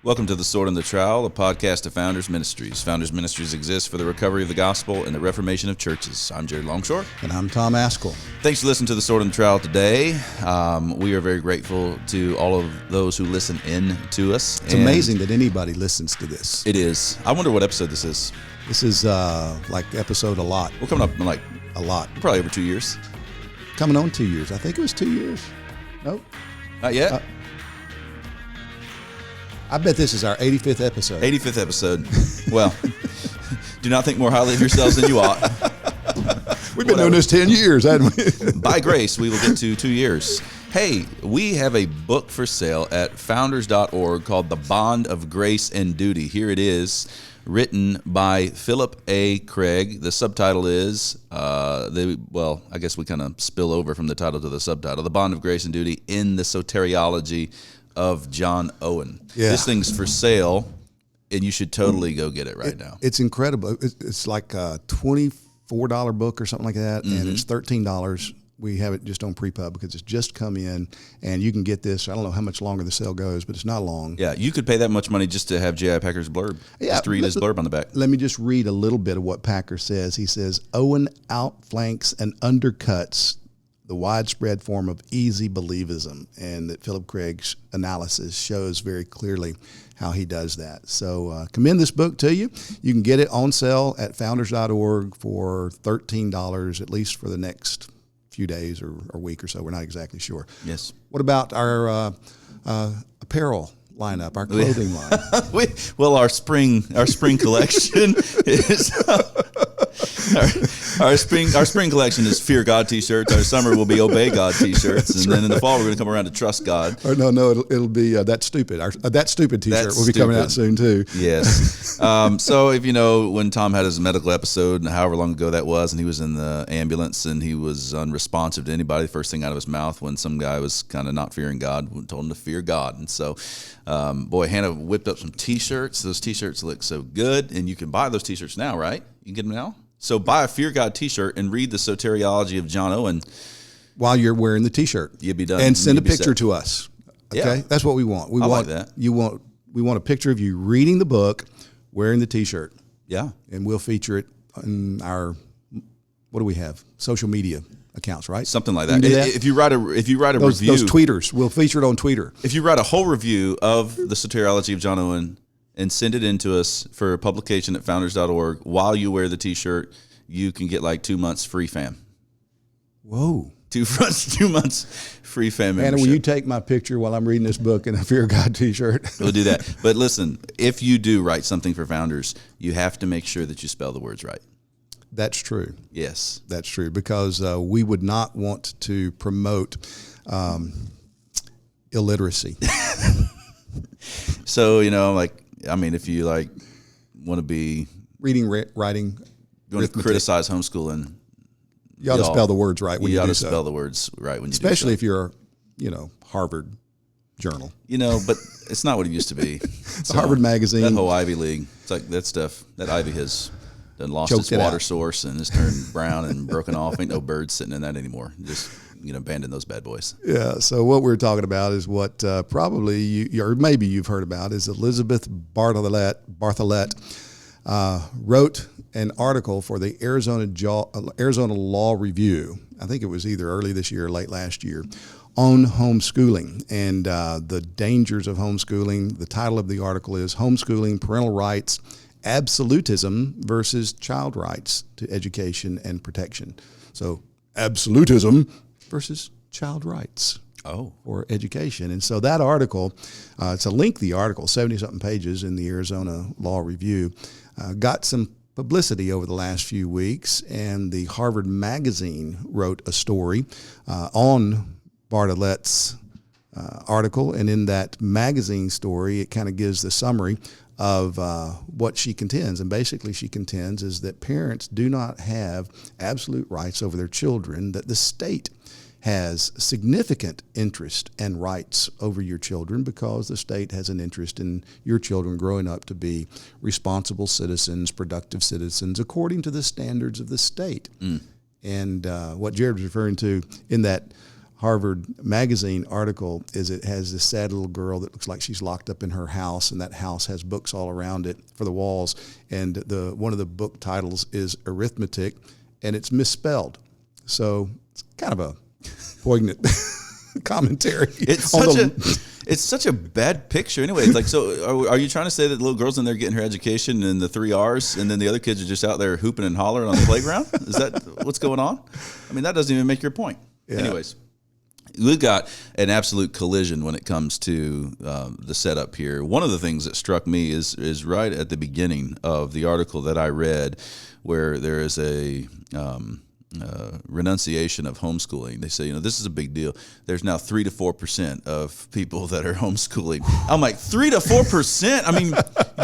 Welcome to the Sword and The Trowel, a podcast of Founders Ministries. Founders Ministries exists for the recovery of the gospel and the reformation of churches. I'm Jared Longshore. And I'm Tom Ascol. Thanks for listening to the Sword and The Trowel today. We are very grateful to all of those who listen in to us. It's amazing that anybody listens to this. It is. I wonder what episode this is. This is like episode a lot. We're coming up in like a lot. Probably over 2 years. Coming on 2 years. I think it was 2 years. Nope. Not yet. I bet this is our 85th episode. 85th episode. Well, do not think more highly of yourselves than you ought. We've been doing this 10 years, haven't we? By grace, we will get to 2 years. Hey, we have a book for sale at founders.org called The Bond of Grace and Duty. Here it is, written by Philip A. Craig. The subtitle is, I guess we kind of spill over from the title to the subtitle, The Bond of Grace and Duty in the Soteriology of John Owen. Yeah. This thing's for sale, and you should totally go get it right now. It's incredible. It's like a $24 book or something like that, and it's $13. We have it just on pre-pub because it's just come in, and you can get this. I don't know how much longer the sale goes, but it's not long. Yeah, you could pay that much money just to have J.I. Packer's blurb. Yeah, just to read his blurb on the back. Let me just read a little bit of what Packer says. He says, Owen outflanks and undercuts the widespread form of easy believism, and that Philip Craig's analysis shows very clearly how he does that. So commend this book to you. You can get it on sale at founders.org for $13, at least for the next few days or week or so. We're not exactly sure. Yes. What about our apparel lineup, our clothing line? Our spring collection is our spring collection is Fear God t-shirts. Our summer will be Obey God t-shirts, and then in the fall we're going to come around to Trust God. Or no, it'll be That's Stupid. Our That's Stupid t-shirt will be coming out soon too. Yes. So if you know, when Tom had his medical episode, and however long ago that was, and he was in the ambulance and he was unresponsive to anybody, the first thing out of his mouth when some guy was kind of not fearing God, told him to fear God. And so Hannah whipped up some t-shirts. Those t-shirts look so good, and you can buy those t-shirts now, right? You can get them now. So buy a Fear God t-shirt and read the soteriology of John Owen while you're wearing the t-shirt. You'll be done. And send a picture to us. Okay? Yeah. That's what we want. We want that. We want a picture of you reading the book, wearing the t-shirt. Yeah. And we'll feature it on our, what do we have? Social media accounts, right? Something like that. If you write a review, those tweeters, we'll feature it on Twitter. If you write a whole review of the soteriology of John Owen and send it in to us for publication at founders.org while you wear the t-shirt, you can get like 2 months free fam. Whoa. 2 months free fam membership. Anna, will you take my picture while I'm reading this book in a Fear God t-shirt? We'll do that. But listen, if you do write something for Founders, you have to make sure that you spell the words right. That's true. Yes. That's true, because we would not want to promote illiteracy. So, if you want to be reading, writing, you want to criticize homeschooling, you ought to spell the words right when you do so. You ought to spell the words right when you do so. Especially if you're, Harvard Journal. But it's not what it used to be. It's Harvard Magazine. That whole Ivy League. It's like that stuff. That Ivy has done lost its water source and has turned brown and broken off. Ain't no birds sitting in that anymore. Just abandon those bad boys. Yeah. So what we're talking about is what probably you or maybe you've heard about is Elizabeth Bartholet wrote an article for the Arizona Law Review. I think it was either early this year or late last year, on homeschooling and the dangers of homeschooling. The title of the article is Homeschooling, Parental Rights, Absolutism versus Child Rights to Education and Protection. So absolutism versus child rights for education. And so that article, it's a lengthy article, 70-something pages in the Arizona Law Review, got some publicity over the last few weeks, and the Harvard Magazine wrote a story on Bartolet's article, and in that magazine story, it kind of gives the summary of what she contends. And basically she contends is that parents do not have absolute rights over their children, that the state has significant interest and rights over your children because the state has an interest in your children growing up to be responsible citizens, productive citizens, according to the standards of the state. And what Jared was referring to in that Harvard Magazine article is it has this sad little girl that looks like she's locked up in her house, and that house has books all around it for the walls. And one of the book titles is Arithmetic, and it's misspelled. So it's kind of a poignant commentary. It's such a bad picture anyway. Like, so are you trying to say that little girl's in there getting her education in the 3 R's, and then the other kids are just out there hooping and hollering on the playground? Is that what's going on? I mean, that doesn't even make your point. Yeah. Anyways, we've got an absolute collision when it comes to the setup here. One of the things that struck me is right at the beginning of the article that I read, where there is a renunciation of homeschooling. They say, this is a big deal. There's now 3 to 4% of people that are homeschooling. I'm like, 3 to 4%? I mean,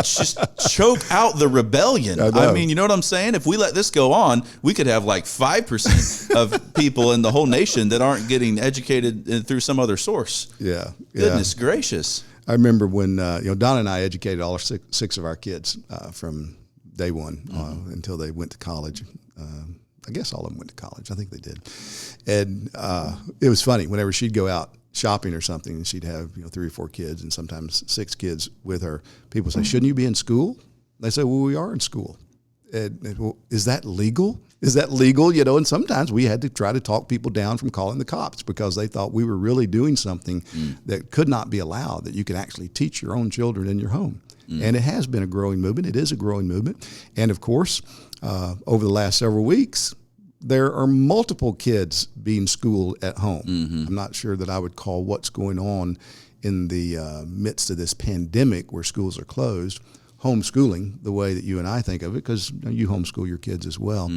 just choke out the rebellion. I mean, you know what I'm saying? If we let this go on, we could have like 5% of people in the whole nation that aren't getting educated through some other source. Yeah. Goodness gracious. I remember when Don and I educated all six of our kids from day one until they went to college. I guess all of them went to college. I think they did. And it was funny. Whenever she'd go out shopping or something, and she'd have 3 or 4 kids and sometimes 6 kids with her, people say, shouldn't you be in school? They say, well, we are in school. And well, is that legal? Is that legal? And sometimes we had to try to talk people down from calling the cops because they thought we were really doing something that could not be allowed, that you could actually teach your own children in your home. And it has been a growing movement. It is a growing movement. And of course, over the last several weeks, there are multiple kids being schooled at home. I'm not sure that I would call what's going on in the midst of this pandemic where schools are closed homeschooling the way that you and I think of it, because you homeschool your kids as well.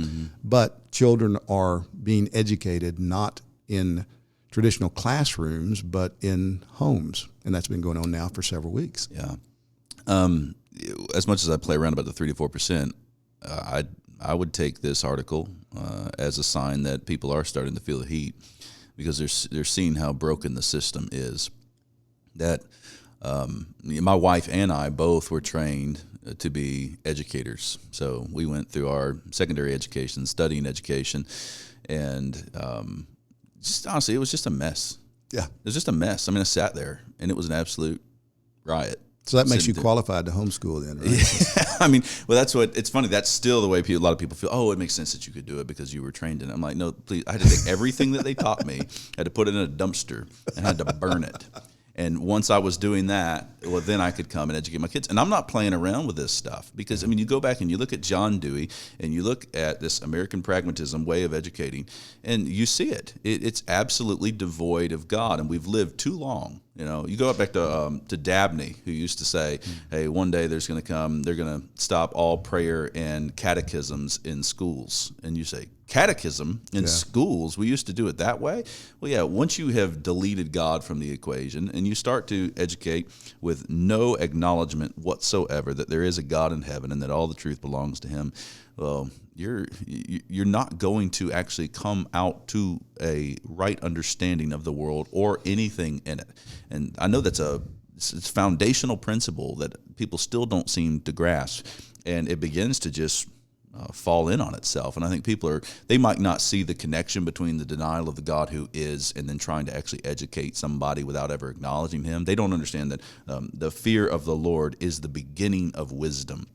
But children are being educated not in traditional classrooms, but in homes. And that's been going on now for several weeks. Yeah. As much as I play around about the 3 to 4%, I would take this article as a sign that people are starting to feel the heat because they're seeing how broken the system is. That my wife and I both were trained to be educators. So we went through our secondary education, studying education, and just honestly, it was just a mess. Yeah. It was just a mess. I mean, I sat there, and it was an absolute riot. So that makes you qualified to homeschool then, right? Yeah. I mean, well, it's funny. That's still the way a lot of people feel. Oh, it makes sense that you could do it because you were trained in it. I'm like, no, please. I had to take everything that they taught me, had to put it in a dumpster, and had to burn it. And once I was doing that, well, then I could come and educate my kids. And I'm not playing around with this stuff because, I mean, you go back and you look at John Dewey and you look at this American pragmatism way of educating, and you see it. It's absolutely devoid of God, and we've lived too long. You go back to Dabney, who used to say, hey, one day they're going to stop all prayer and catechisms in schools. And you say, catechism in schools? We used to do it that way? Well, yeah, once you have deleted God from the equation and you start to educate with no acknowledgement whatsoever that there is a God in heaven and that all the truth belongs to him, well, you're not going to actually come out to a right understanding of the world or anything in it. And I know it's a foundational principle that people still don't seem to grasp, and it begins to just fall in on itself. And I think they might not see the connection between the denial of the God who is and then trying to actually educate somebody without ever acknowledging him. They don't understand that the fear of the Lord is the beginning of wisdom.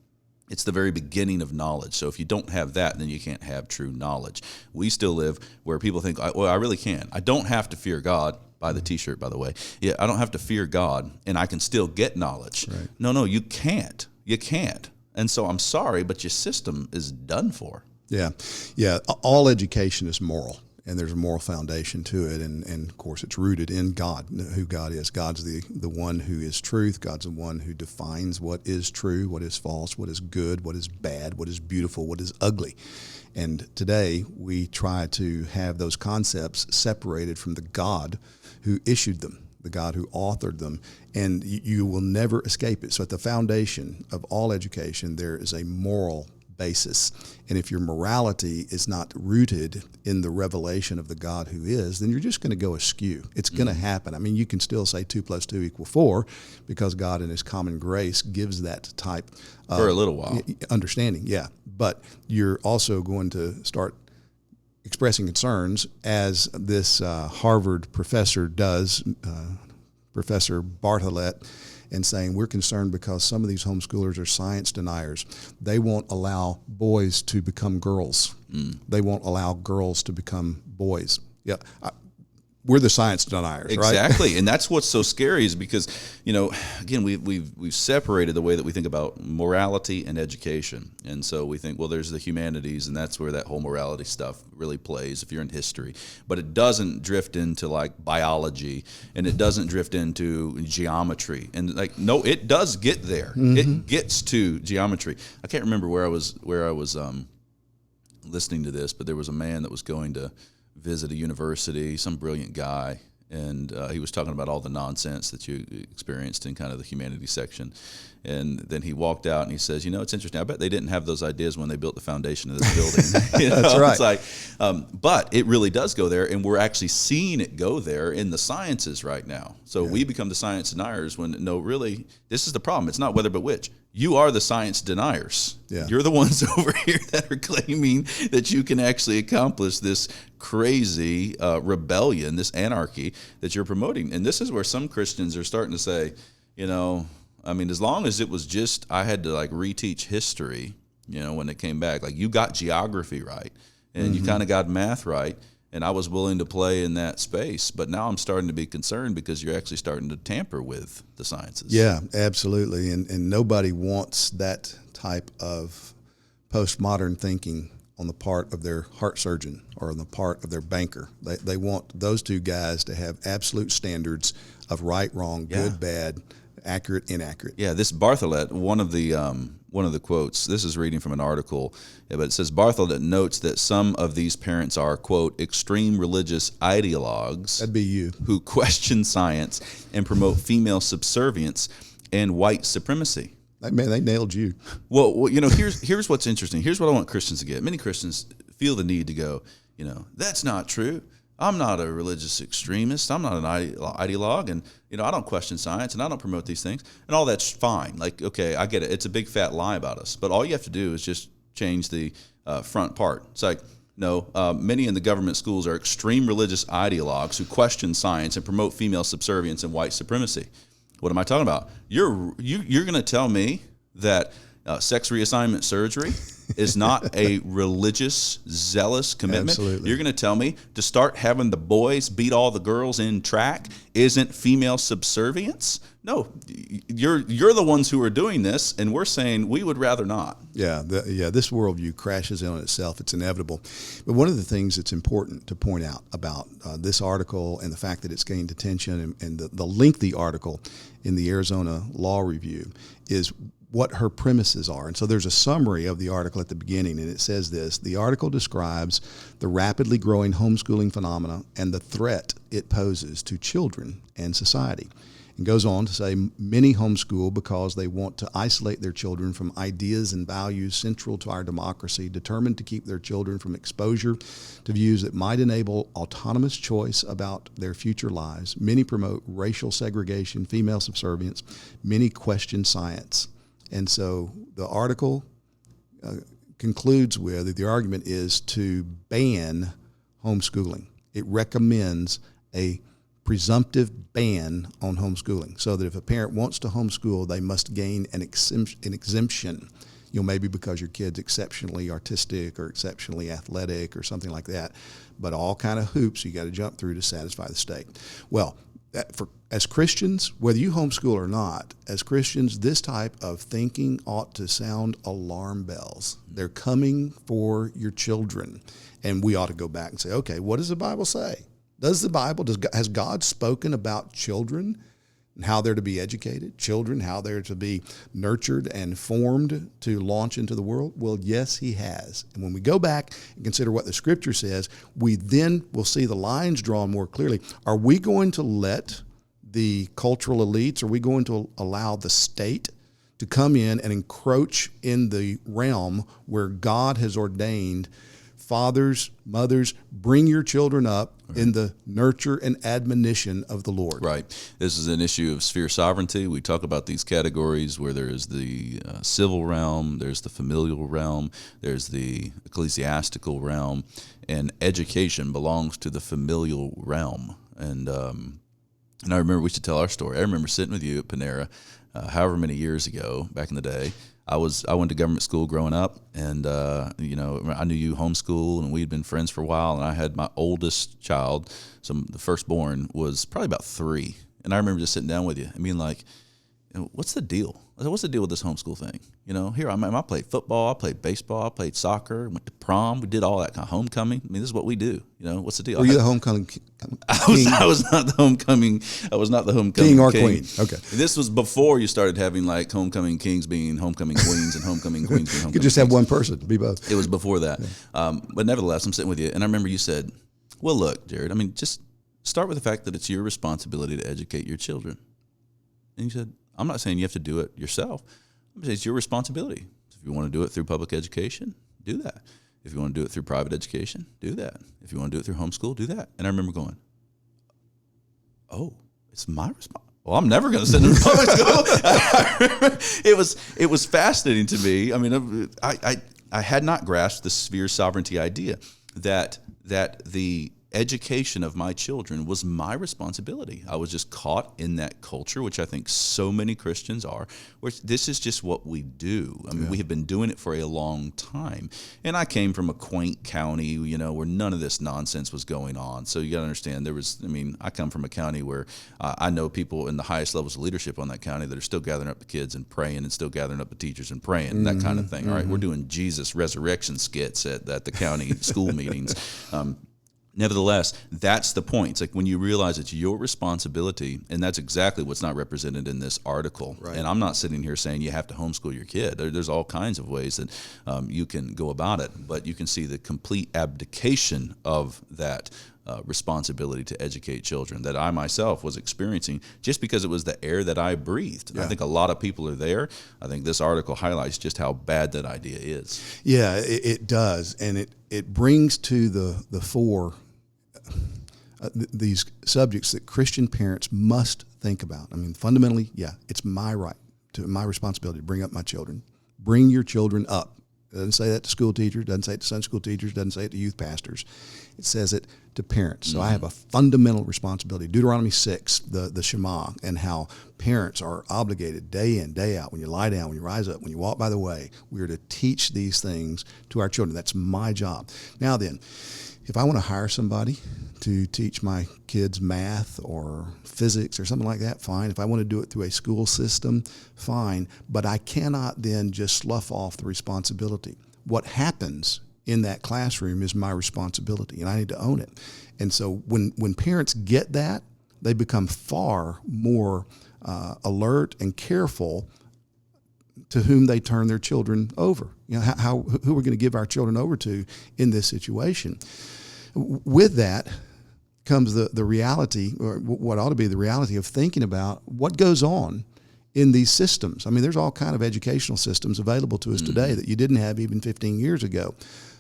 It's the very beginning of knowledge. So if you don't have that, then you can't have true knowledge. We still live where people think, well, I really can. I don't have to fear God. Buy the T-shirt, by the way. Yeah, I don't have to fear God, and I can still get knowledge. Right. No, you can't. You can't. And so I'm sorry, but your system is done for. Yeah. All education is moral, and there's a moral foundation to it. And of course, it's rooted in God, who God is. God's the one who is truth. God's the one who defines what is true, what is false, what is good, what is bad, what is beautiful, what is ugly. And today, we try to have those concepts separated from the God who issued them, the God who authored them, and you will never escape it. So at the foundation of all education, there is a moral basis. And if your morality is not rooted in the revelation of the God who is, then you're just going to go askew. It's going to happen. I mean, you can still say 2 + 2 = 4 because God in his common grace gives that type of for a little while understanding. Yeah. But you're also going to start expressing concerns, as this Harvard professor does, Professor Bartlett, and saying we're concerned because some of these homeschoolers are science deniers. They won't allow boys to become girls. They won't allow girls to become boys. Yeah, we're the science deniers, exactly. right? And that's what's so scary, is because, again, we've separated the way that we think about morality and education. And so we think, well, there's the humanities, and that's where that whole morality stuff really plays if you're in history. But it doesn't drift into like biology, and it doesn't drift into geometry. And no, it does get there. Mm-hmm. It gets to geometry. I can't remember where I was listening to this, but there was a man that was going to visit a university, some brilliant guy, and he was talking about all the nonsense that you experienced in kind of the humanities section. And then he walked out and he says, it's interesting. I bet they didn't have those ideas when they built the foundation of this building. That's right. It's like, but it really does go there, and we're actually seeing it go there in the sciences right now. So we become the science deniers when, no, really, this is the problem. It's not whether but which. You are the science deniers. Yeah. You're the ones over here that are claiming that you can actually accomplish this crazy rebellion, this anarchy that you're promoting. And this is where some Christians are starting to say, as long as it was just, I had to reteach history, when it came back, you got geography right, and you kind of got math right, and I was willing to play in that space. But now I'm starting to be concerned because you're actually starting to tamper with the sciences. Yeah, absolutely. And nobody wants that type of postmodern thinking on the part of their heart surgeon or on the part of their banker. They want those two guys to have absolute standards of right, wrong, good, bad, accurate, inaccurate. Yeah, this Bartlett, one of the quotes, this is reading from an article, but it says Bartlett notes that some of these parents are, quote, extreme religious ideologues. That'd be you. Who question science and promote female subservience and white supremacy. Man, they nailed you. Well, here's what's interesting. Here's what I want Christians to get. Many Christians feel the need to go, that's not true. I'm not a religious extremist. I'm not an ideologue, and I don't question science, and I don't promote these things, and all that's fine. Okay, I get it. It's a big fat lie about us, but all you have to do is just change the front part. It's like, no, many in the government schools are extreme religious ideologues who question science and promote female subservience and white supremacy. What am I talking about? You're going to tell me that sex reassignment surgery is not a religious, zealous commitment? Absolutely. You're going to tell me to start having the boys beat all the girls in track isn't female subservience? No, you're the ones who are doing this, and we're saying we would rather not. Yeah, this worldview crashes in on itself. It's inevitable. But one of the things that's important to point out about this article and the fact that it's gained attention and the lengthy article in the Arizona Law Review is what her premises are. And so there's a summary of the article at the beginning, and it says this: the article describes the rapidly growing homeschooling phenomena and the threat it poses to children and society. And goes on to say many homeschool because they want to isolate their children from ideas and values central to our democracy, determined to keep their children from exposure to views that might enable autonomous choice about their future lives. Many promote racial segregation, female subservience. Many question science. And so the article concludes with that the argument is to ban homeschooling. It recommends a presumptive ban on homeschooling, so that if a parent wants to homeschool, they must gain an exemption, maybe because your kid's exceptionally artistic or exceptionally athletic or something like that, but all kind of hoops you got to jump through to satisfy the state. Well, as Christians, whether you homeschool or not, as Christians, this type of thinking ought to sound alarm bells. They're coming for your children, and we ought to go back and say, okay, what does the Bible say? Has God spoken about children and how they're to be educated, children, how they're to be nurtured and formed to launch into the world? Well, yes, he has. And when we go back and consider what the Scripture says, we then will see the lines drawn more clearly. Are we going to let the cultural elites, are we going to allow the state to come in and encroach in the realm where God has ordained fathers, mothers, bring your children up in the nurture and admonition of the Lord. Right. This is an issue of sphere sovereignty. We talk about these categories where there's the civil realm, there's the familial realm, there's the ecclesiastical realm, and education belongs to the familial realm. And I remember we should tell our story. I remember sitting with you at Panera, however many years ago, back in the day. I went to government school growing up, and I knew you homeschool, and we'd been friends for a while. And I had my oldest child, so the firstborn was probably about 3, and I remember just sitting down with you and being like, "What's the deal? What's the deal with this homeschool thing? Here I played football, I played baseball, I played soccer, went to prom, we did all that kind of homecoming. I mean, this is what we do. What's the deal?" Were you the homecoming king? I was not the homecoming. I was not the homecoming king or queen. Okay. This was before you started having like homecoming kings being homecoming queens and homecoming queens being homecoming. You could just have kings. one person be both. It was before that. Yeah. But nevertheless, I'm sitting with you, and I remember you said, "Well, look, Jared. Just start with the fact that it's your responsibility to educate your children." And you said, "I'm not saying you have to do it yourself. I'm saying it's your responsibility. If you want to do it through public education, do that. If you want to do it through private education, do that. If you want to do it through homeschool, do that." And I remember going, "Oh, it's my responsibility. Well, I'm never going to send them to public school." It was fascinating to me. I had not grasped the sphere sovereignty idea that the education of my children was my responsibility. I was just caught in that culture, which I think so many Christians are, where this is just what we do. We have been doing it for a long time. And I came from a quaint county, where none of this nonsense was going on. So you got to understand, I come from a county where I know people in the highest levels of leadership on that county that are still gathering up the kids and praying, and still gathering up the teachers and praying, that kind of thing. All right, we're doing Jesus resurrection skits at the county school meetings. Nevertheless, that's the point. It's like when you realize it's your responsibility, and that's exactly what's not represented in this article. Right. And I'm not sitting here saying you have to homeschool your kid. There's all kinds of ways that you can go about it, but you can see the complete abdication of that responsibility to educate children that I myself was experiencing just because it was the air that I breathed. Yeah. I think a lot of people are there. I think this article highlights just how bad that idea is. Yeah, it does. And it brings to the fore these subjects that Christian parents must think about. Fundamentally, it's my responsibility to bring up my children. Bring your children up. It doesn't say that to school teachers, doesn't say it to Sunday school teachers, doesn't say it to youth pastors. It says it to parents. So I have a fundamental responsibility. Deuteronomy 6, the Shema, and how parents are obligated day in, day out, when you lie down, when you rise up, when you walk by the way, we are to teach these things to our children. That's my job. Now then, if I want to hire somebody to teach my kids math or physics or something like that, fine. If I want to do it through a school system, fine. But I cannot then just slough off the responsibility. What happens in that classroom is my responsibility, and I need to own it. And so when parents get that, they become far more alert and careful to whom they turn their children over. Who we're going to give our children over to in this situation. With that comes the reality, or what ought to be the reality of thinking about what goes on in these systems. There's all kind of educational systems available to us today that you didn't have even 15 years ago.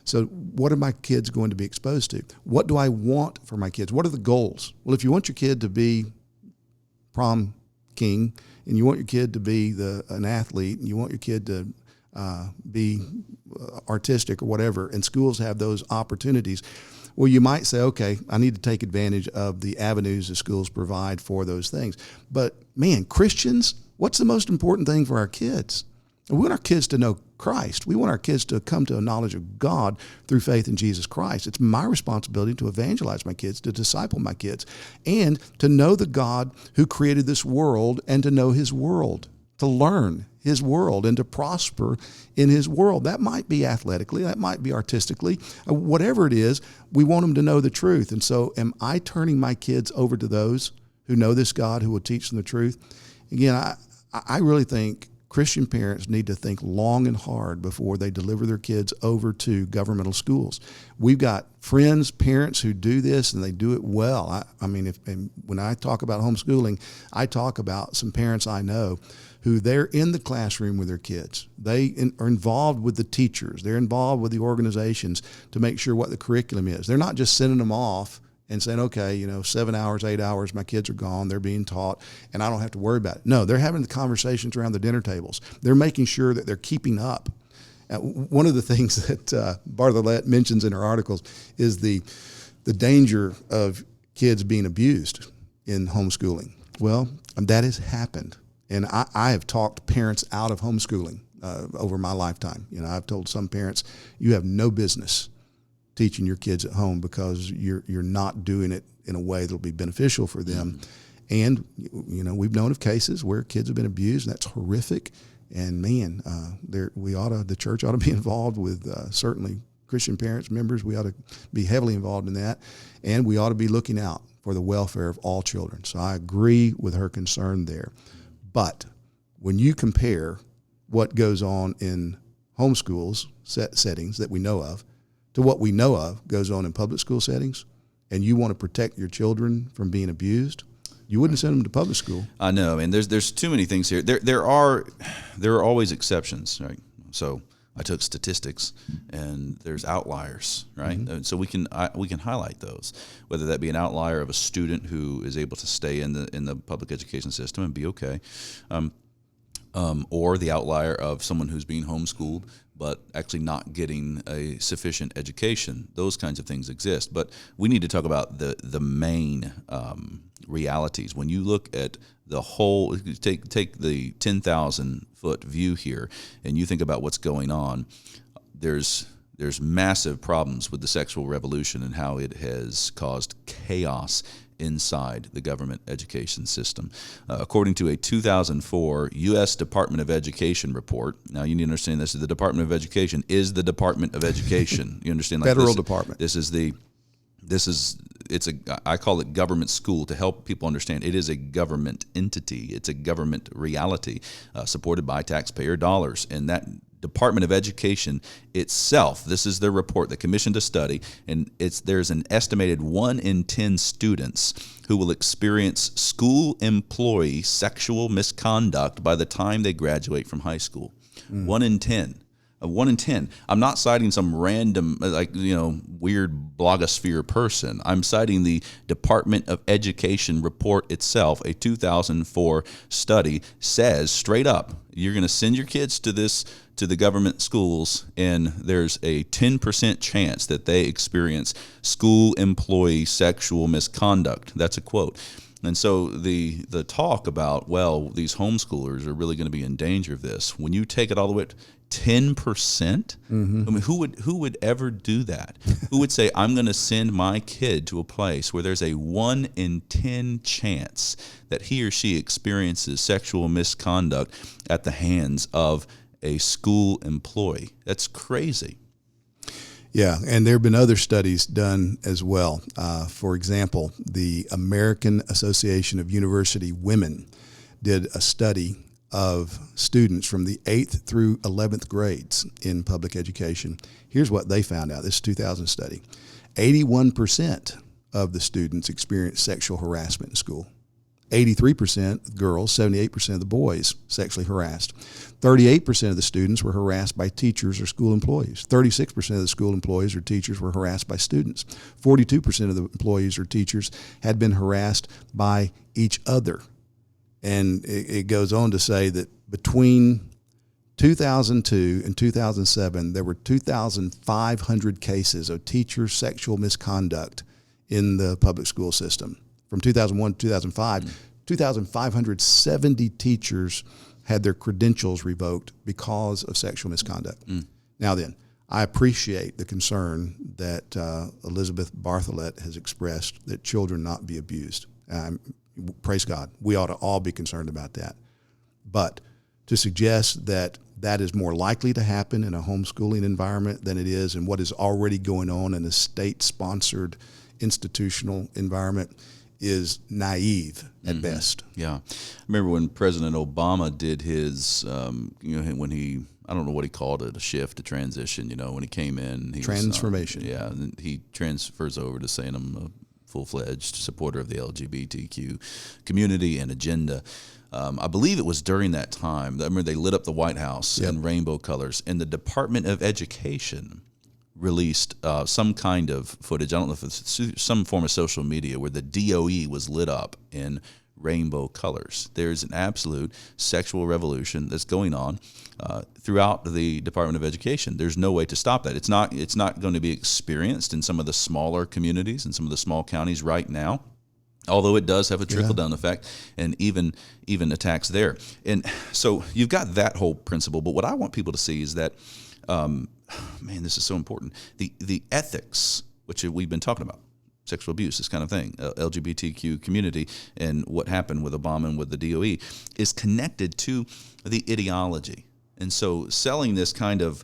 So what are my kids going to be exposed to? What do I want for my kids? What are the goals? Well, if you want your kid to be prom king, and you want your kid to be an athlete, and you want your kid to be artistic or whatever, and schools have those opportunities, well, you might say, okay, I need to take advantage of the avenues the schools provide for those things. But man, Christians, what's the most important thing for our kids? We want our kids to know Christ. We want our kids to come to a knowledge of God through faith in Jesus Christ. It's my responsibility to evangelize my kids, to disciple my kids, and to know the God who created this world and to know his world, to learn his world and to prosper in his world. That might be athletically, that might be artistically, whatever it is, we want them to know the truth. And so am I turning my kids over to those who know this God, who will teach them the truth? Again, I really think Christian parents need to think long and hard before they deliver their kids over to governmental schools. We've got friends, parents who do this, and they do it well. When I talk about homeschooling, I talk about some parents I know who they're in the classroom with their kids. They are involved with the teachers. They're involved with the organizations to make sure what the curriculum is. They're not just sending them off and saying, okay, 7 hours, 8 hours, my kids are gone, they're being taught, and I don't have to worry about it. No, they're having the conversations around the dinner tables. They're making sure that they're keeping up. One of the things that Bartholette mentions in her articles is the danger of kids being abused in homeschooling. Well, that has happened. And I have talked parents out of homeschooling over my lifetime. I've told some parents, you have no business teaching your kids at home because you're not doing it in a way that'll be beneficial for them. And, we've known of cases where kids have been abused, and that's horrific. And man, the church ought to be involved with certainly Christian parents, members. We ought to be heavily involved in that. And we ought to be looking out for the welfare of all children. So I agree with her concern there. But when you compare what goes on in homeschools settings that we know of to what we know of goes on in public school settings, and you want to protect your children from being abused, you wouldn't send them to public school. I know, and there's too many things here. There are always exceptions, right? So I took statistics, and there's outliers, right? Mm-hmm. So we can highlight those, whether that be an outlier of a student who is able to stay in the public education system and be okay, or the outlier of someone who's being homeschooled but actually not getting a sufficient education. Those kinds of things exist. But we need to talk about the main realities. When you look at the whole, take the 10,000-foot view here, and you think about what's going on, there's massive problems with the sexual revolution and how it has caused chaos inside the government education system. According to a 2004 U.S. Department of Education report, now you need to understand this, the Department of Education is the Department of Education. You understand? Federal department. I call it government school to help people understand it is a government entity. It's a government reality supported by taxpayer dollars. And that Department of Education itself, this is their report that commissioned a study, and there's an estimated 1 in 10 students who will experience school employee sexual misconduct by the time they graduate from high school. 1 in 10. 1 in 10. I'm not citing some random, weird blogosphere person. I'm citing the Department of Education report itself. A 2004 study says straight up, you're going to send your kids to the government schools, and there's a 10% chance that they experience school employee sexual misconduct. That's a quote. And so the talk about, well, these homeschoolers are really going to be in danger of this. When you take it all the way to 10%, mm-hmm. I mean, who would ever do that? Who would say, I'm going to send my kid to a place where there's a 1 in 10 chance that he or she experiences sexual misconduct at the hands of a school employee? That's crazy. Yeah, and there have been other studies done as well. For example, the American Association of University Women did a study of students from the 8th through 11th grades in public education. Here's what they found out. This is a 2000 study. 81% of the students experienced sexual harassment in school. 83% of girls, 78% of the boys sexually harassed. 38% of the students were harassed by teachers or school employees. 36% of the school employees or teachers were harassed by students. 42% of the employees or teachers had been harassed by each other. And it goes on to say that between 2002 and 2007, there were 2,500 cases of teacher sexual misconduct in the public school system. From 2001 to 2005, 2,570 teachers had their credentials revoked because of sexual misconduct. Now then, I appreciate the concern that Elizabeth Bartholette has expressed that children not be abused. Praise God. We ought to all be concerned about that. But to suggest that that is more likely to happen in a homeschooling environment than it is in what is already going on in a state-sponsored institutional environment is naive at best. Yeah. I remember when President Obama did his, when he, I don't know what he called it, a shift, a transition, when he came in. Transformation. And he transfers over to saying I'm a full-fledged supporter of the LGBTQ community and agenda. I believe it was during that time. I remember they lit up the White House in rainbow colors, and the Department of Education released some kind of footage. I don't know if it's some form of social media where the DOE was lit up in rainbow colors. There's an absolute sexual revolution that's going on throughout the Department of Education. There's no way to stop that. It's not going to be experienced in some of the smaller communities and some of the small counties right now, although it does have a trickle-down effect and even attacks there. And so you've got that whole principle. But what I want people to see is that, man, this is so important. The ethics, which we've been talking about, sexual abuse, this kind of thing, LGBTQ community, and what happened with Obama and with the DOE, is connected to the ideology. And so selling this kind of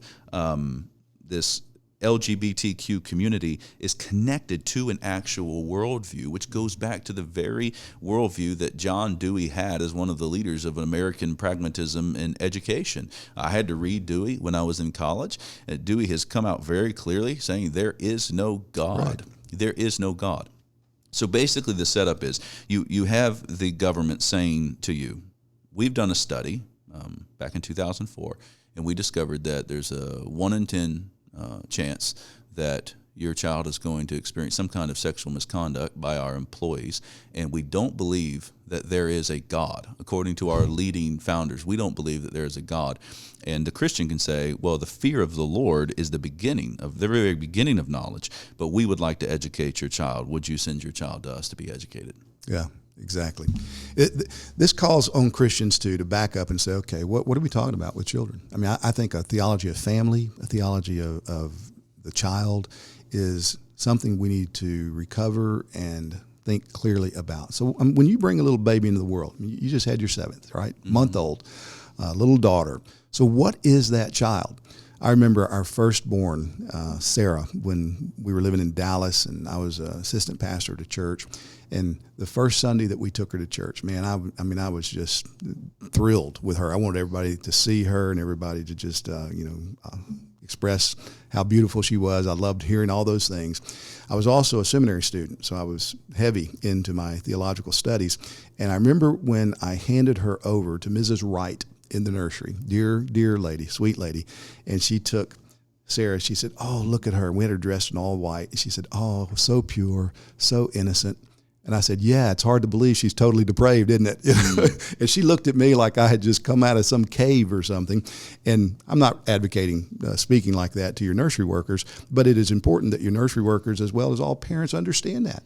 this LGBTQ community is connected to an actual worldview, which goes back to the very worldview that John Dewey had as one of the leaders of American pragmatism in education. I had to read Dewey when I was in college. Dewey has come out very clearly saying there is no God. Right. There is no God. So basically the setup is you have the government saying to you, we've done a study back in 2004, and we discovered that there's a 1 in 10 chance that your child is going to experience some kind of sexual misconduct by our employees, and we don't believe that there is a God. According to our leading founders, we don't believe that there is a God. And the Christian can say, well, the fear of the Lord is the very beginning of knowledge, but we would like to educate your child. Would you send your child to us to be educated? Yeah. Exactly. This calls on Christians to back up and say, okay, what are we talking about with children? I mean, I think a theology of family, a theology of the child is something we need to recover and think clearly about. So when you bring a little baby into the world, you just had your 7th, right? Mm-hmm. Month-old, little daughter. So what is that child? I remember our firstborn, Sarah, when we were living in Dallas, and I was an assistant pastor at a church. And the first Sunday that we took her to church, man, I was just thrilled with her. I wanted everybody to see her and everybody to just, express how beautiful she was. I loved hearing all those things. I was also a seminary student, so I was heavy into my theological studies. And I remember when I handed her over to Mrs. Wright in the nursery, dear lady, sweet lady, and she took Sarah. She said, "Oh, look at her." We had her dressed in all white. And she said, "Oh, so pure, so innocent." And I said, "Yeah, it's hard to believe she's totally depraved, isn't it?" And she looked at me like I had just come out of some cave or something. And I'm not advocating speaking like that to your nursery workers, but it is important that your nursery workers, as well as all parents, understand that.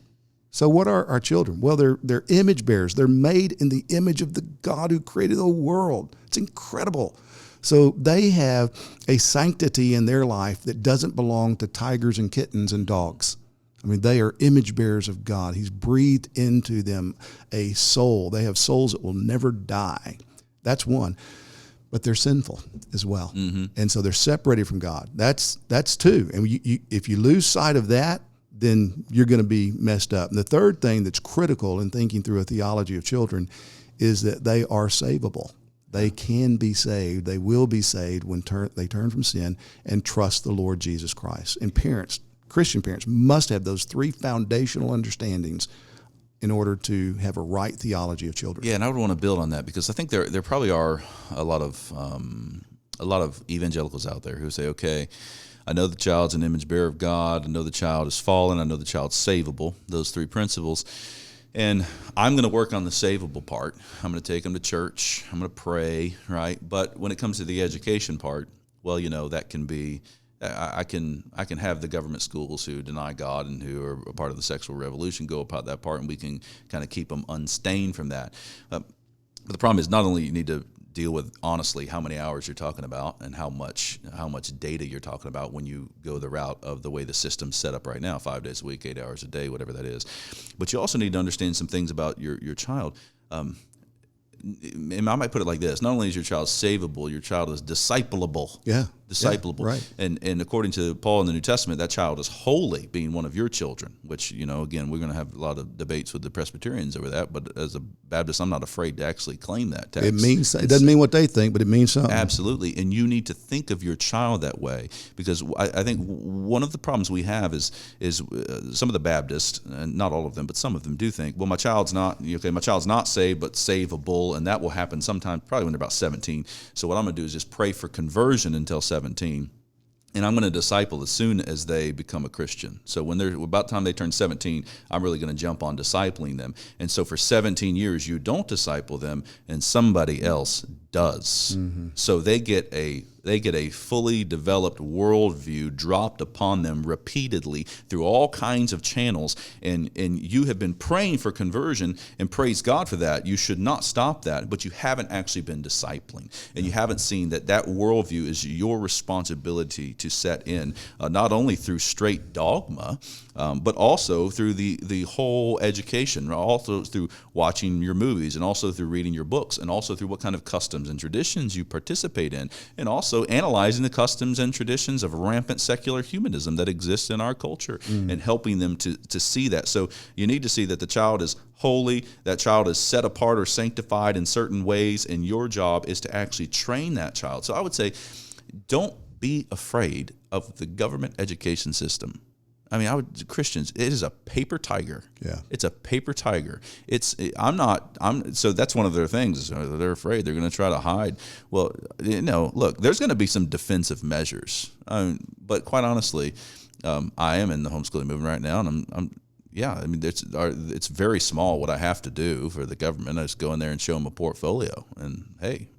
So what are our children? Well, they're image bearers. They're made in the image of the God who created the world. It's incredible. So they have a sanctity in their life that doesn't belong to tigers and kittens and dogs. I mean, they are image bearers of God. He's breathed into them a soul. They have souls that will never die. That's one. But they're sinful as well. Mm-hmm. And so they're separated from God. That's two. And if you lose sight of that, then you're going to be messed up. And the third thing that's critical in thinking through a theology of children is that they are savable. They can be saved. They will be saved when they turn from sin and trust the Lord Jesus Christ. And parents, Christian parents, must have those three foundational understandings in order to have a right theology of children. Yeah, and I would want to build on that because I think there probably are a lot of evangelicals out there who say, okay, I know the child's an image bearer of God. I know the child is fallen. I know the child's savable, those three principles. And I'm going to work on the savable part. I'm going to take them to church. I'm going to pray, right? But when it comes to the education part, well, that can be, I can have the government schools who deny God and who are a part of the sexual revolution go about that part, and we can kind of keep them unstained from that. But the problem is not only you need to deal with honestly how many hours you're talking about and how much data you're talking about when you go the route of the way the system's set up right now, 5 days a week, 8 hours a day, whatever that is. But you also need to understand some things about your child. And I might put it like this: not only is your child savable, your child is disciplable. Yeah. Disciplable. Yeah, right. And according to Paul in the New Testament, that child is holy, being one of your children, which, again, we're going to have a lot of debates with the Presbyterians over that. But as a Baptist, I'm not afraid to actually claim that text. It doesn't mean what they think, but it means something. Absolutely. And you need to think of your child that way, because I think one of the problems we have is some of the Baptists, and not all of them, but some of them do think, well, my child's not saved, but savable, and that will happen sometime, probably when they're about 17. So what I'm going to do is just pray for conversion until 17, And I'm going to disciple as soon as they become a Christian. So when they're about the time they turn 17, I'm really going to jump on discipling them. And so for 17 years, you don't disciple them, and somebody else does. Mm-hmm. So they get a fully developed worldview dropped upon them repeatedly through all kinds of channels. And you have been praying for conversion, and praise God for that. You should not stop that, but you haven't actually been discipling, and you haven't seen that worldview is your responsibility to set in, not only through straight dogma, but also through the whole education, also through watching your movies, and also through reading your books, and also through what kind of customs and traditions you participate in, and also analyzing the customs and traditions of rampant secular humanism that exists in our culture, and helping them to see that. So you need to see that the child is holy, that child is set apart or sanctified in certain ways, and your job is to actually train that child. So I would say, don't be afraid of the government education system. I mean, Christians, it is a paper tiger. Yeah. It's a paper tiger. So that's one of their things. They're afraid. They're going to try to hide. Well, look, there's going to be some defensive measures. But quite honestly, I am in the homeschooling movement right now, and it's very small what I have to do for the government. I just go in there and show them a portfolio, and hey,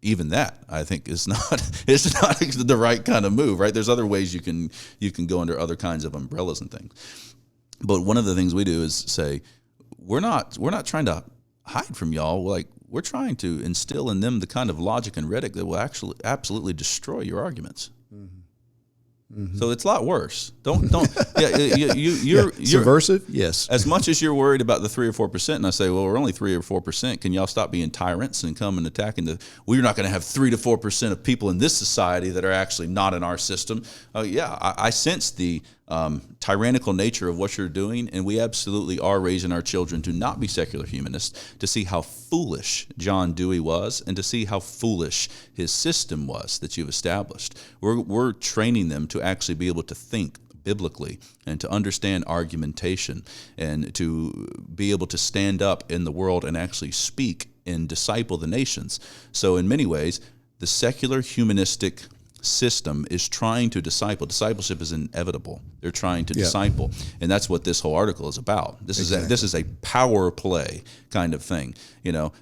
even that I think is not the right kind of move, right? There's other ways you can go under other kinds of umbrellas and things. But one of the things we do is say, we're not trying to hide from y'all. Like, we're trying to instill in them the kind of logic and rhetoric that will actually absolutely destroy your arguments. Mm-hmm. So it's a lot worse. Don't. Yeah, you're subversive. Yes. As much as you're worried about the 3 or 4%, and I say, well, we're only 3 or 4%. Can y'all stop being tyrants and come and attacking Well, you're not going to have 3 to 4% of people in this society that are actually not in our system. I sense the tyrannical nature of what you're doing, and we absolutely are raising our children to not be secular humanists, to see how foolish John Dewey was, and to see how foolish his system was that you've established. We're training them to actually be able to think biblically and to understand argumentation and to be able to stand up in the world and actually speak and disciple the nations. So in many ways, the secular humanistic system is trying to disciple. Discipleship is inevitable. They're trying to disciple, and that's what this whole article is about. This is a power play kind of thing.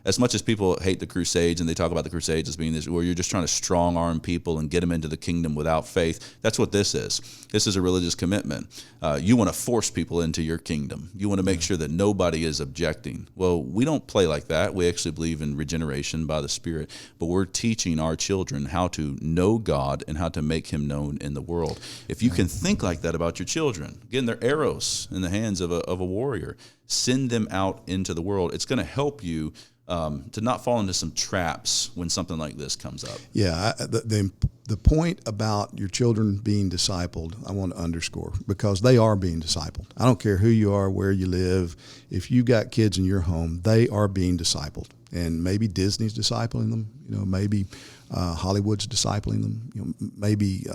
As much as people hate the Crusades and they talk about the Crusades as being this, where you're just trying to strong arm people and get them into the kingdom without faith. That's what this is. This is a religious commitment. You want to force people into your kingdom. You want to make sure that nobody is objecting. Well, we don't play like that. We actually believe in regeneration by the Spirit, but we're teaching our children how to know God and how to make Him known in the world. If you can think like that about your children, again, they're arrows in the hands of a warrior. Send them out into the world. It's going to help you to not fall into some traps when something like this comes up. Yeah, the point about your children being discipled, I want to underscore, because they are being discipled. I don't care who you are, where you live. If you got kids in your home, they are being discipled. And maybe Disney's discipling them. Maybe Hollywood's discipling them. Maybe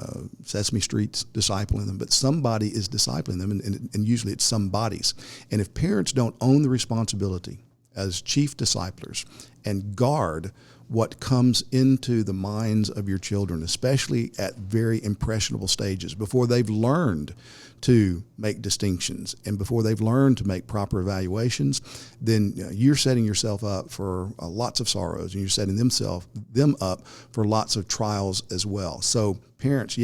Sesame Street's discipling them. But somebody is discipling them, and usually it's somebody's. And if parents don't own the responsibility as chief disciplers and guard what comes into the minds of your children, especially at very impressionable stages, before they've learned to make distinctions and before they've learned to make proper evaluations, then you're setting yourself up for lots of sorrows, and you're setting them up for lots of trials as well. So parents,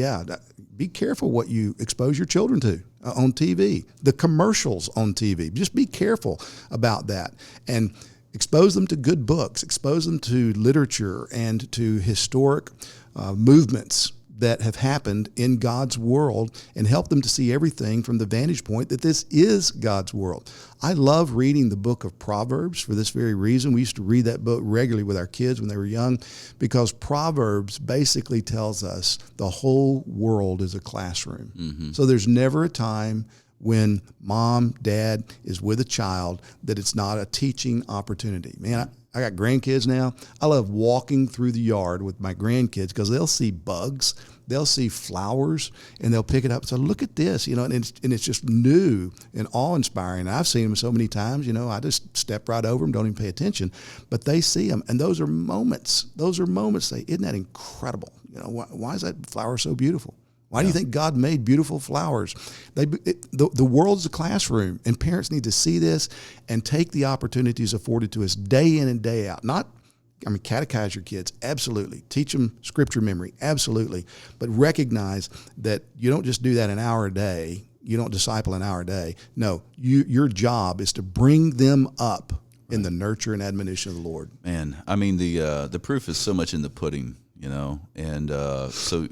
be careful what you expose your children to on TV, the commercials on TV. Just be careful about that. And expose them to good books, expose them to literature and to historic movements that have happened in God's world, and help them to see everything from the vantage point that this is God's world. I love reading the book of Proverbs for this very reason. We used to read that book regularly with our kids when they were young, because Proverbs basically tells us the whole world is a classroom. Mm-hmm. So there's never a time when mom, dad is with a child that it's not a teaching opportunity. Man, I got grandkids now. I love walking through the yard with my grandkids because they'll see bugs, they'll see flowers, and they'll pick it up and say, look at this, and it's just new and awe-inspiring. I've seen them so many times, I just step right over them, don't even pay attention, but they see them, and those are moments. Isn't that incredible? Why is that flower so beautiful? Why do you think God made beautiful flowers? The world's a classroom, and parents need to see this and take the opportunities afforded to us day in and day out. Catechize your kids, absolutely. Teach them scripture memory, absolutely. But recognize that you don't just do that an hour a day. You don't disciple an hour a day. No, your job is to bring them up in the nurture and admonition of the Lord. Man, I mean, the proof is so much in the pudding, and so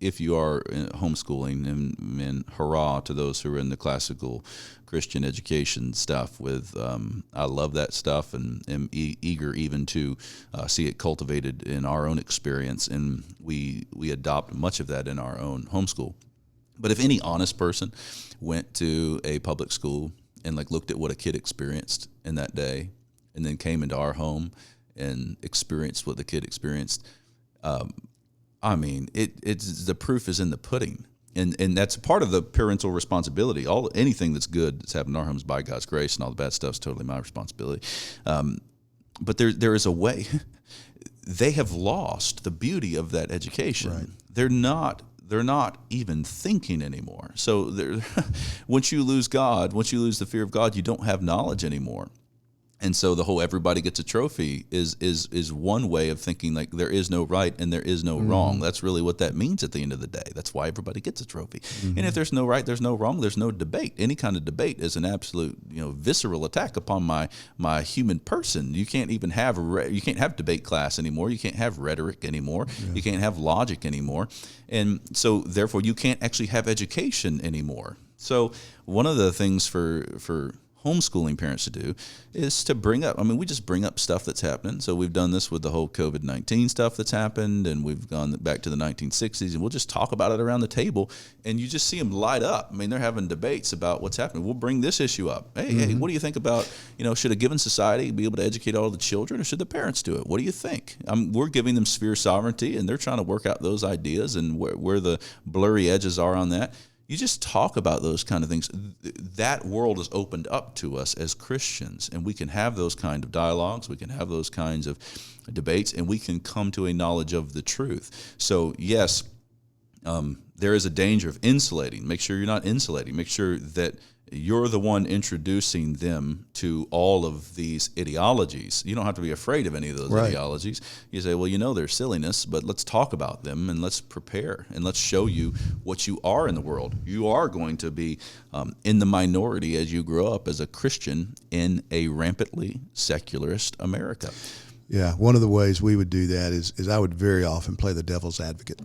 if you are homeschooling, and hurrah to those who are in the classical Christian education stuff I love that stuff and am eager even to see it cultivated in our own experience, and we adopt much of that in our own homeschool. But if any honest person went to a public school and looked at what a kid experienced in that day, and then came into our home and experienced what the kid experienced, it's the proof is in the pudding, and that's part of the parental responsibility. Anything that's good that's happened in our homes by God's grace, and all the bad stuff's totally my responsibility. But there is a way. They have lost the beauty of that education. Right. They're not even thinking anymore. So once you lose God, once you lose the fear of God, you don't have knowledge anymore. And so the whole everybody gets a trophy is one way of thinking, there is no right and there is no wrong. That's really what that means at the end of the day. That's why everybody gets a trophy. And if there's no right, there's no wrong, there's no debate. Any kind of debate is an absolute, visceral attack upon my human person. You can't even have you can't have debate class anymore. You can't have rhetoric anymore. Yeah. You can't have logic anymore. And so therefore you can't actually have education anymore. So one of the things for homeschooling parents to do is to bring up, we just bring up stuff that's happening. So we've done this with the whole COVID-19 stuff that's happened, and we've gone back to the 1960s, and we'll just talk about it around the table, and you just see them light up. They're having debates about what's happening. We'll bring this issue up. Hey, what do you think about, should a given society be able to educate all the children, or should the parents do it? What do you think? We're giving them sphere sovereignty, and they're trying to work out those ideas and where the blurry edges are on that. You just talk about those kind of things. That world is opened up to us as Christians, and we can have those kind of dialogues, we can have those kinds of debates, and we can come to a knowledge of the truth. So yes, there is a danger of insulating. Make sure you're not insulating. Make sure that you're the one introducing them to all of these ideologies. You don't have to be afraid of any of those ideologies. You say, well, they're silliness, but let's talk about them and let's prepare and let's show you what you are in the world. You are going to be in the minority as you grow up as a Christian in a rampantly secularist America. Yeah, one of the ways we would do that is I would very often play the devil's advocate.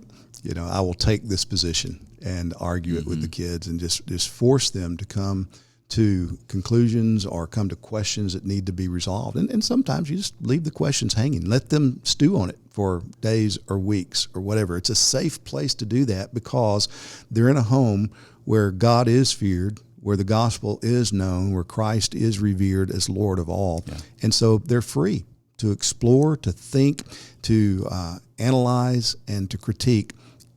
I will take this position and argue it with the kids and just force them to come to conclusions or come to questions that need to be resolved. And sometimes you just leave the questions hanging. Let them stew on it for days or weeks or whatever. It's a safe place to do that because they're in a home where God is feared, where the gospel is known, where Christ is revered as Lord of all. Yeah. And so they're free to explore, to think, to analyze, and to critique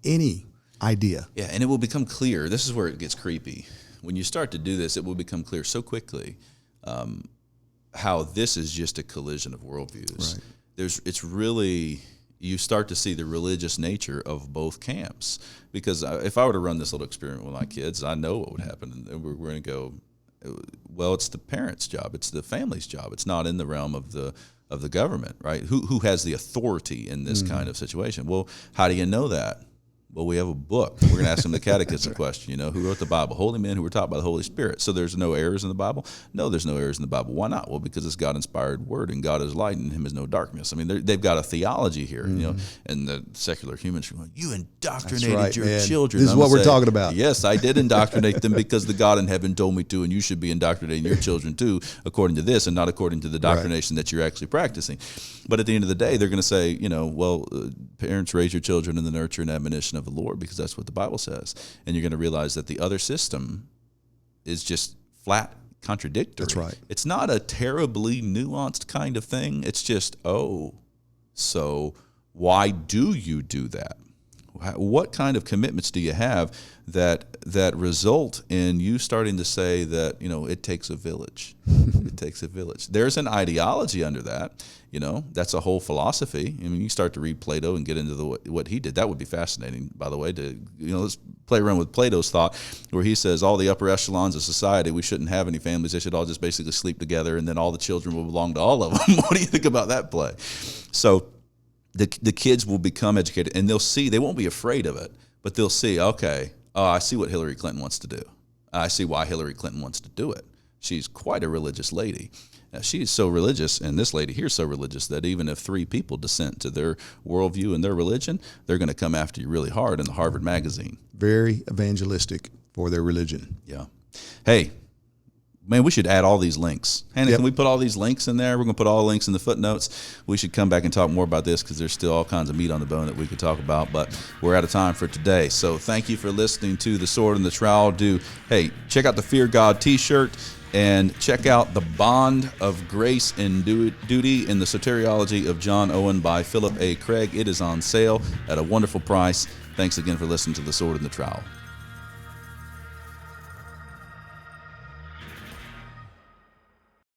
any idea. Yeah, and it will become clear. This is where it gets creepy. When you start to do this, it will become clear so quickly how this is just a collision of worldviews. Right. It's really, you start to see the religious nature of both camps. Because if I were to run this little experiment with my kids, I know what would happen. And we're going to go, well, it's the parents' job. It's the family's job. It's not in the realm of the government, right? Who has the authority in this kind of situation? Well, how do you know that? Well, we have a book. We're going to ask them the catechism question, who wrote the Bible? Holy men who were taught by the Holy Spirit. So there's no errors in the Bible? No, there's no errors in the Bible. Why not? Well, because it's God-inspired word, and God is light, and in him is no darkness. They've got a theology here, and the secular humans are going, you indoctrinated your children. This is what we're talking about. Yes, I did indoctrinate them because the God in heaven told me to, and you should be indoctrinating your children too, according to this, and not according to the doctrination that you're actually practicing. But at the end of the day, they're going to say, parents, raise your children in the nurture and admonition of the Lord, because that's what the Bible says. And you're going to realize that the other system is just flat contradictory. That's right. It's not a terribly nuanced kind of thing. It's just, so why do you do that? what kind of commitments do you have that result in you starting to say that, it takes a village. It takes a village. There's an ideology under that. That's a whole philosophy. I mean, you start to read Plato and get into what he did. That would be fascinating, by the way, let's play around with Plato's thought, where he says all the upper echelons of society, we shouldn't have any families. They should all just basically sleep together, and then all the children will belong to all of them. What do you think about that play? So the kids will become educated, and they won't be afraid of it, but they'll see, okay, I see what Hillary Clinton wants to do. I see why Hillary Clinton wants to do it. She's quite a religious lady. She's so religious, and this lady here is so religious that even if 3 people dissent to their worldview and their religion, they're going to come after you really hard in the Harvard magazine. Very evangelistic for their religion. Yeah. Hey, man, we should add all these links. Hannah, Yep. Can we put all these links in there? We're going to put all the links in the footnotes. We should come back and talk more about this because there's still all kinds of meat on the bone that we could talk about, but we're out of time for today. So thank you for listening to The Sword and the Trowel. Hey, check out the Fear God t-shirt and check out The Bond of Grace and Duty in the Soteriology of John Owen by Philip A. Craig. It is on sale at a wonderful price. Thanks again for listening to The Sword and the Trowel.